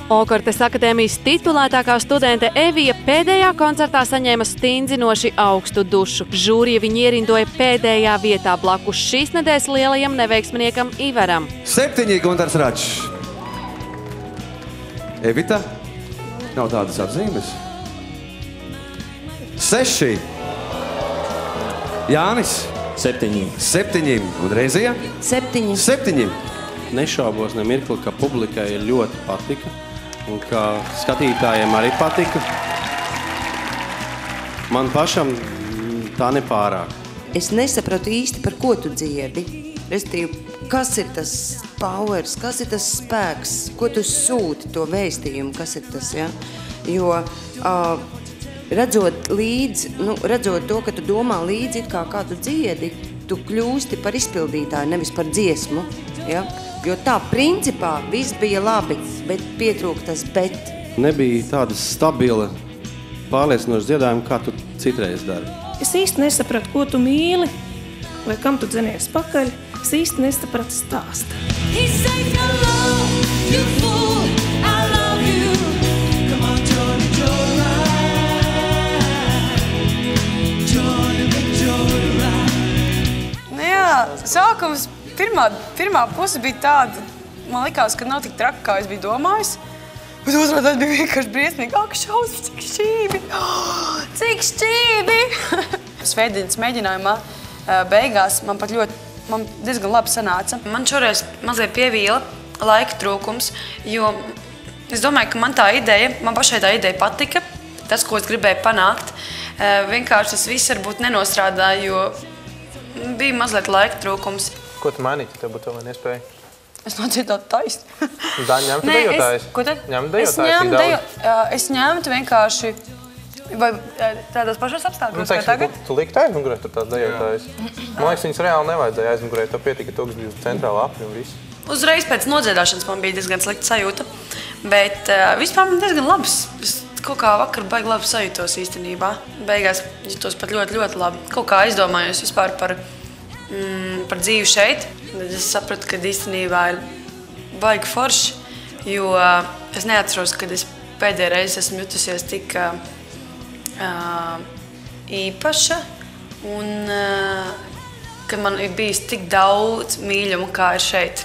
Okortes akadēmijas titulētākā studente Evija pēdējā koncertā saņēma stingzinoši augstu dušu. Žūrija viņu ierindoja pēdējā vietā blakus šīs nedēļas lielajam neveiksminiekam Ivaram. 7 Guntars Račs. Evita? Nav tādas atzīmes. 6. Jānis? 7. 7. Un Reizija? 7. 7. Nešaubos nemirkli, ka publikai ļoti patika un ka skatītājiem arī patika. Man pašam tā nepārāk. Es nesapratu īsti, par ko tu dziedi. Respektīvi, kas ir tas powers, kas ir tas spēks, ko tu sūti to vēstījumu, kas ir tas, ja? Jo redzot līdzi, redzot to, ka tu domā līdzi, kā tu dziedi, tu kļūsti par izpildītāju, nevis par dziesmu, ja? Jo tā, principā, viss bija labi, bet pietrūk tas bet. Nebija tāda stabila, pārliecinoša dziedājuma, kā tu citreiz dari. Es īsti nesapratu, ko tu mīli, vai kam tu dzenies pakaļ. Es īsti nesapratu stāstu. Sākums, pirmā puse bija tāda, man likās, ka nav tik traki, kā es biju domājis. Bet otrā daļa bija vienkārši briesmīgi. Ak, šausmas, cik šķīvi! Cik šķīvi! Svētdienas mēģinājumā beigās man diezgan labi sanāca. Man šoreiz mazliet pievīla laika trūkums, jo es domāju, ka man pašai tā ideja patika, tas, ko es gribēju panākt. Vienkārši tas viss varbūt nenostrādāja, jo bija mazliet laika trūkums. Ko tu mainītu, ja tev būtu vēl nespēja? Es nodziedātu taisni. Ņemtu dejotājus? Ko te? Ņemtu dejotājus tik daudz? Es ņemtu vienkārši, vai tādos pašos apstākļos kā tagad. Tu liktu aizmugurēt tur tās dejotājus? Man liekas, viņas reāli nevajadzēja aizmugurēt, tev pietika to, kas bija centrāla apļa un viss. Uzreiz pēc nodziedāšanas man bija diezgan slikta sajūta, bet vispār man diezgan labs. Es kaut kā vakar baigi labi sajūtos īstenībā. Beigās jutos pat ļoti, ļoti labi. Kaut kā aizdomājos vispār par dzīvi šeit. Es sapratu, ka īstenībā ir baigi forši, jo es neatceros, kad es pēdējā reizi esmu jutusies tik īpaša un kad man ir bijis tik daudz mīļumu, kā ir šeit.